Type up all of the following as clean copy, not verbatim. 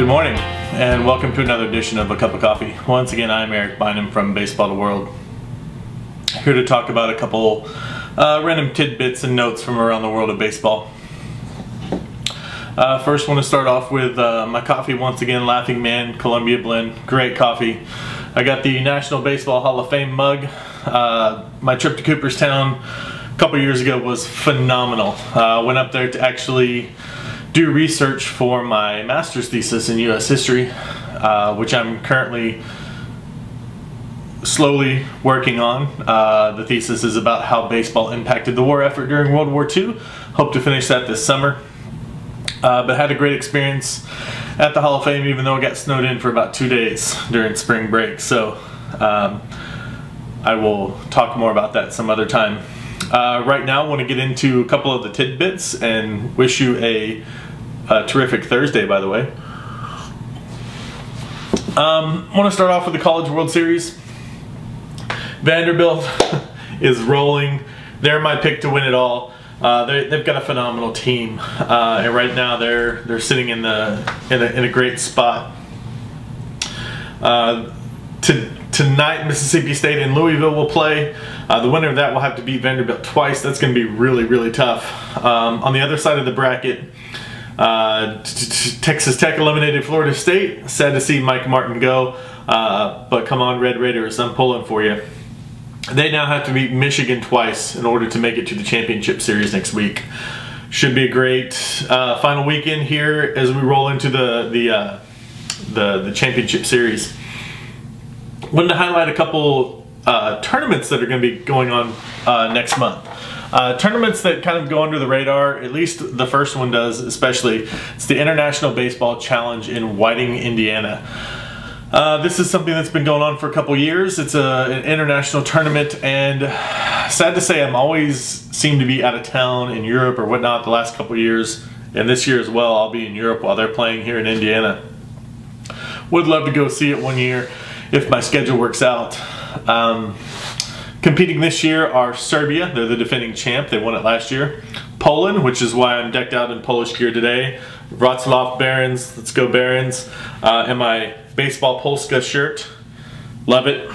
Good morning, and welcome to another edition of A Cup of Coffee. Once again, I'm Eric Bynum from BaseballdeWorld, here to talk about a couple random tidbits and notes from around the world of baseball. First, want to start off with my coffee. Once again, Laughing Man Columbia Blend, great coffee. I got the National Baseball Hall of Fame mug. My trip to Cooperstown a couple years ago was phenomenal. Went up there to actually do research for my master's thesis in U.S. history, which I'm currently slowly working on. The thesis is about how baseball impacted the war effort during World War II. Hope to finish that this summer. But had a great experience at the Hall of Fame, even though I got snowed in for about 2 days during spring break. So I will talk more about that some other time. Right now I want to get into a couple of the tidbits and wish you a terrific Thursday, by the way. Want to start off with the College World Series. Vanderbilt is rolling. They're my pick to win it all. They've got a phenomenal team, and right now they're sitting in a great spot. Tonight, Mississippi State and Louisville will play. The winner of that will have to beat Vanderbilt twice. That's going to be really, really tough. On the other side of the bracket, Texas Tech eliminated Florida State. Sad to see Mike Martin go, but come on, Red Raiders, I'm pulling for you. They now have to beat Michigan twice in order to make it to the championship series next week. Should be a great final weekend here as we roll into the championship series. Wanted to highlight a couple tournaments that are going to be going on next month. Tournaments that kind of go under the radar, at least the first one does especially. It's the International Baseball Challenge in Whiting, Indiana. This is something that's been going on for a couple years. It's an international tournament, and sad to say, I'm always seem to be out of town in Europe or whatnot the last couple years, and this year as well I'll be in Europe while they're playing here in Indiana. Would love to go see it one year if my schedule works out. Competing this year are Serbia, they're the defending champ, they won it last year. Poland, which is why I'm decked out in Polish gear today. Wrocław Barons, let's go Barons. And my baseball Polska shirt, love it.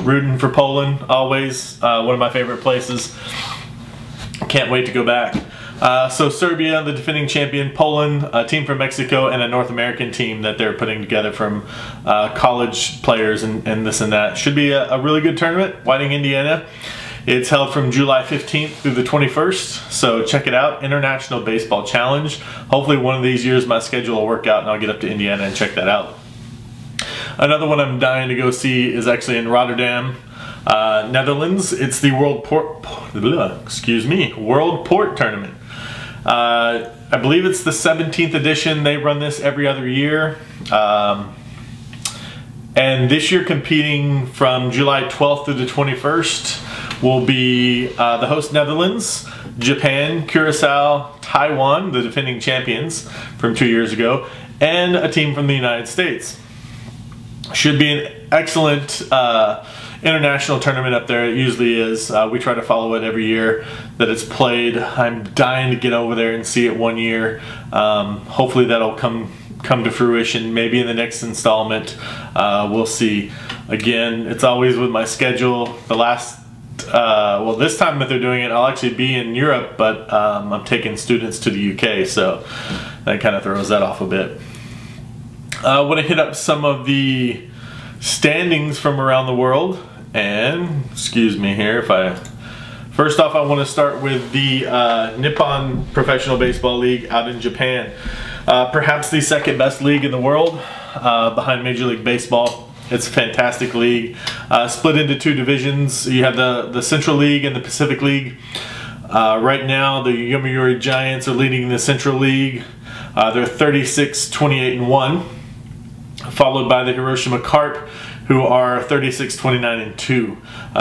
Rooting for Poland, always one of my favorite places. Can't wait to go back. So Serbia, the defending champion, Poland, a team from Mexico, and a North American team that they're putting together from college players and this and that. Should be a really good tournament. Whiting, Indiana. It's held from July 15th through the 21st, so check it out. International Baseball Challenge. Hopefully one of these years my schedule will work out and I'll get up to Indiana and check that out. Another one I'm dying to go see is actually in Rotterdam, Netherlands. It's the World Port Tournament. I believe it's the 17th edition. They run this every other year. And this year, competing from July 12th through the 21st, will be the host Netherlands, Japan, Curacao, Taiwan, the defending champions from 2 years ago, and a team from the United States. Should be an excellent international tournament up there. It usually is. We try to follow it every year that it's played. I'm dying to get over there and see it one year. Hopefully that'll come to fruition, maybe in the next installment. We'll see. Again, it's always with my schedule. The last well, this time that they're doing it, I'll actually be in Europe, but I'm taking students to the UK, so that kind of throws that off a bit. I want to hit up some of the standings from around the world, and excuse me here if I... First off, I want to start with the Nippon Professional Baseball League out in Japan. Perhaps the second best league in the world, behind Major League Baseball. It's a fantastic league, split into two divisions. You have the Central League and the Pacific League. Right now, the Yomiuri Giants are leading the Central League. They're 36-28-1, followed by the Hiroshima Carp, who are 36-29-2.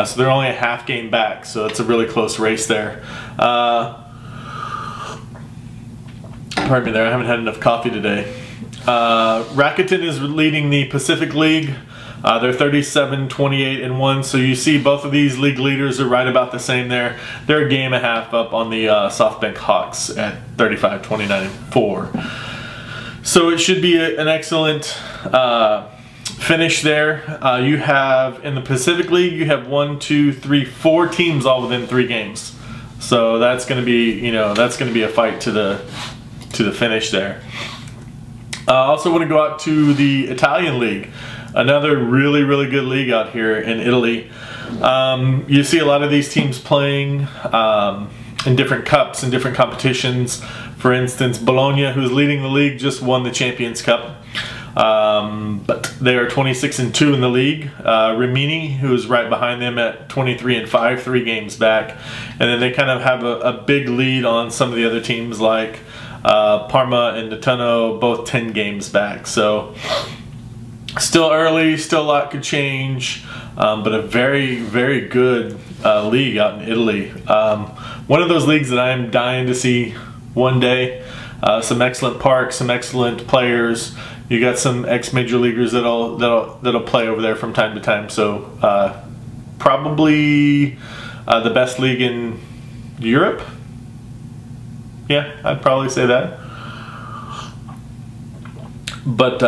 So they're only a half game back, so it's a really close race there. Pardon me there, I haven't had enough coffee today. Rakuten is leading the Pacific League. They're 37-28-1, so you see both of these league leaders are right about the same there. They're a game and a half up on the SoftBank Hawks at 35-29-4. So it should be an excellent finish there. You have, in the Pacific League, you have 4 teams all within 3 games. So that's going to be, that's going to be a fight to the finish there. I also want to go out to the Italian League, another really, really good league out here in Italy. You see a lot of these teams playing in different cups and different competitions. For instance, Bologna, who's leading the league, just won the Champions Cup. But they are 26-2 in the league. Rimini, who is right behind them at 23-5, 3 games back. And then they kind of have a big lead on some of the other teams like Parma and Nettuno, both 10 games back. So still early, still a lot could change, but a very, very good league out in Italy. One of those leagues that I'm dying to see one day. Some excellent parks, some excellent players. You got some ex-major leaguers that'll play over there from time to time. So probably the best league in Europe. Yeah, I'd probably say that. But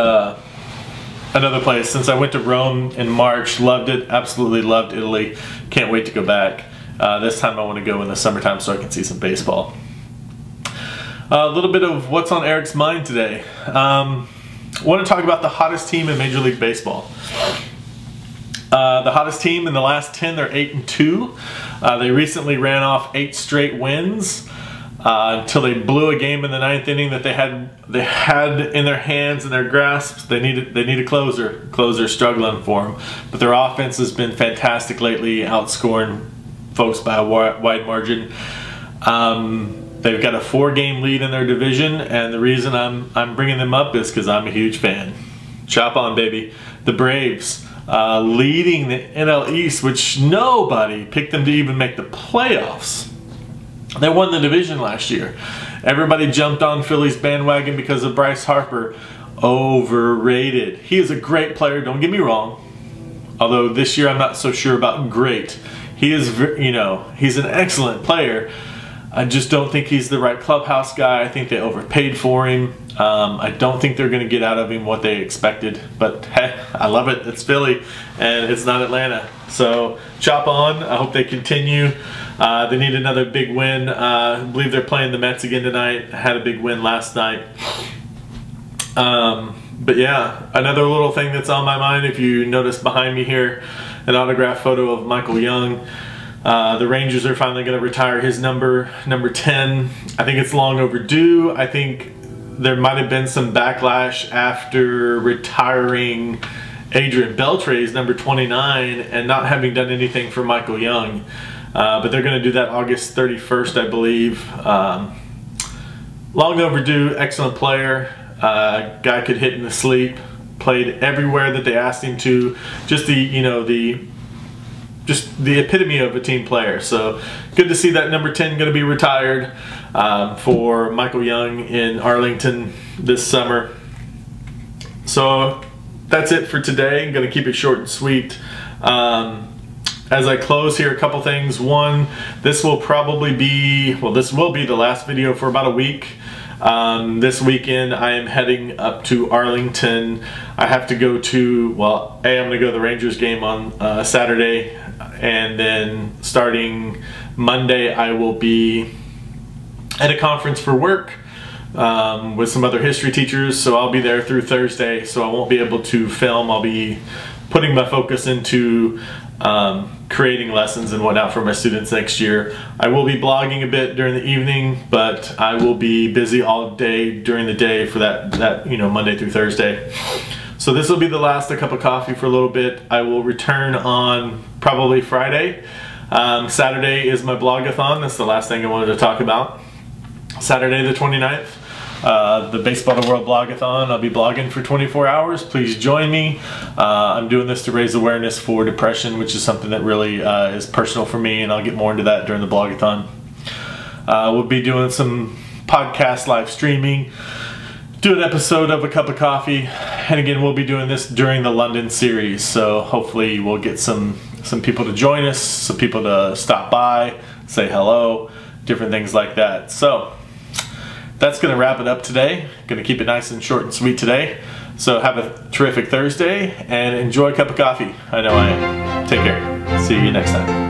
another place, since I went to Rome in March, loved it, absolutely loved Italy. Can't wait to go back. This time I want to go in the summertime so I can see some baseball. A little bit of what's on Eric's mind today. I want to talk about the hottest team in Major League Baseball. The hottest team in the last 10, they're 8-2. They recently ran off 8 straight wins until they blew a game in the 9th inning that they had in their hands and their grasp. They need a closer. Closer struggling for them, but their offense has been fantastic lately, outscoring folks by a wide margin. They've got a 4-game lead in their division, and the reason I'm bringing them up is because I'm a huge fan. Chop on, baby. The Braves leading the NL East, which nobody picked them to even make the playoffs. They won the division last year. Everybody jumped on Philly's bandwagon because of Bryce Harper. Overrated. He is a great player, don't get me wrong. Although this year I'm not so sure about great. He is, he's an excellent player. I just don't think he's the right clubhouse guy. I think they overpaid for him. I don't think they're going to get out of him what they expected. But hey, I love it. It's Philly, and it's not Atlanta. So chop on. I hope they continue. They need another big win. I believe they're playing the Mets again tonight. Had a big win last night. But yeah, another little thing that's on my mind, if you notice behind me here, an autographed photo of Michael Young. The Rangers are finally going to retire his number 10. I think it's long overdue. I think there might have been some backlash after retiring Adrian Beltre's number 29 and not having done anything for Michael Young. But they're going to do that August 31st, I believe. Long overdue, excellent player. Guy could hit in the sleep. Played everywhere that they asked him to. Just the epitome of a team player. So good to see that number 10 going to be retired for Michael Young in Arlington this summer. So that's it for today. I'm going to keep it short and sweet. As I close here, a couple things. One, this will be the last video for about a week. This weekend I am heading up to Arlington. I have to go to, I'm going to go to the Rangers game on Saturday, and then starting Monday I will be at a conference for work with some other history teachers, so I'll be there through Thursday, so I won't be able to film. I'll be putting my focus into creating lessons and whatnot for my students next year. I will be blogging a bit during the evening, but I will be busy all day during the day for that Monday through Thursday. So this will be the last cup of coffee for a little bit. I will return on probably Friday. Saturday is my blogathon. That's the last thing I wanted to talk about. Saturday the 29th. The BaseballdeWorld blogathon. I'll be blogging for 24 hours. Please join me. I'm doing this to raise awareness for depression, which is something that really is personal for me, and I'll get more into that during the blogathon. We'll be doing some podcast live streaming, do an episode of A Cup of Coffee, and again we'll be doing this during the London series, so hopefully we'll get some people to join us, some people to stop by, say hello, different things like that. So that's going to wrap it up today. Going to keep it nice and short and sweet today. So have a terrific Thursday and enjoy a cup of coffee. I know I am. Take care. See you next time.